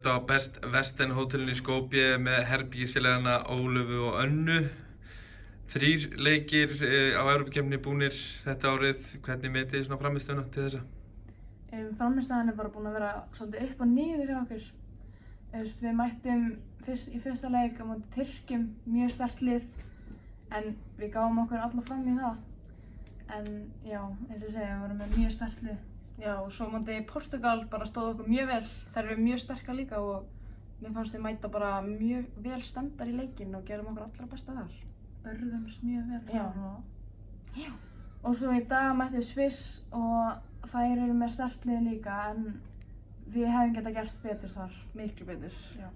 á Best Western hótelinu í Skopje með herbergisfélagana Ólöfu og Önnu. 3 leikir á Evrópukeppninni búnir þetta árið. Hvernig metið þið svona frammistöðuna til þessa? Frammistaðan bara búin að vera svolítið upp og niður hjá okkur. Við mættum í fyrsta leik á móti Tyrkjum, mjög sterkt lið, en við gáum okkur alla fram í það. En já, eins og ég segi, við vorum með mjög sterkt lið. Já, og svo móti Portugal bara stóð okkur mjög vel. Þær eru mjög sterkar líka og mér fannst við mæta bara mjög vel stemmdar í leikinn og gerðum okkur allra besta þar. Börðumst mjög vel Já. fram Já. og svo í dag mættum við Sviss og þær eru með sterkt lið líka, en við hefum getað gert betur þar. Miklu betur. Já.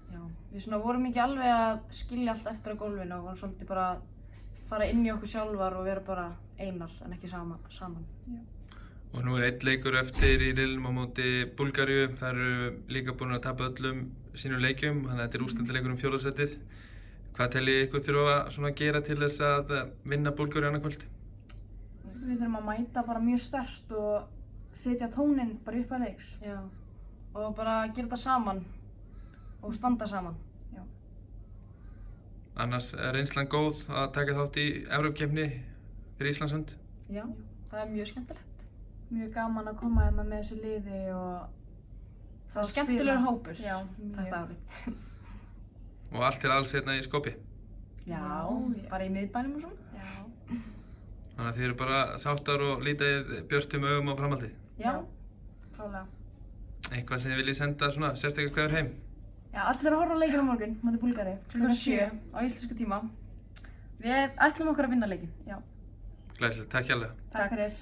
Já. Við svona vorum ekki alveg að skilja allt eftir á gólfinu og vorum svolítið bara að fara inn í okkur sjálfar og vera bara einar en ekki saman. Já. Og nú 1 leikur eftir í riðlinum á móti Búlgaríu. Það eru líka búin að tapa öllum sínum leikjum, þannig að þetta er úrslitaleikur um 4. sætið. Hvað teljið ykkur þurfa að gera til þess að vinna Búlgaríu annað kvöld? Við þurfum að mæta bara mjög sterkt og setja tóninn bara upp að leiks. Já. Og bara gera þetta saman og standa saman. Já. Annars er reynslan góð að taka þátt í Evrópukeppni fyrir Íslands hönd? Já. Það er mjög skemmtilegt. Mjög gaman að koma hérna með þessu liði og Það er skemmtilegur hópur Já, þetta mjög. árið. Og allt til alls hérna í Skopje. Já, Já. bara í miðbænum og svona. Já. Þannig að þið eru bara sáttar og lítið björtum augum á framhaldið. Já. Klálega. Eitthvað sem þið viljið senda svona sérstaklega kveður heim? Já, allir að horfa á leikinn á morgun, móti Búlgaríu. Klukkan 7 á íslensku tíma. Við ætlum okkur að vinna leikinn. Já, Glæsilegt, takk hérlega. takk fyrir.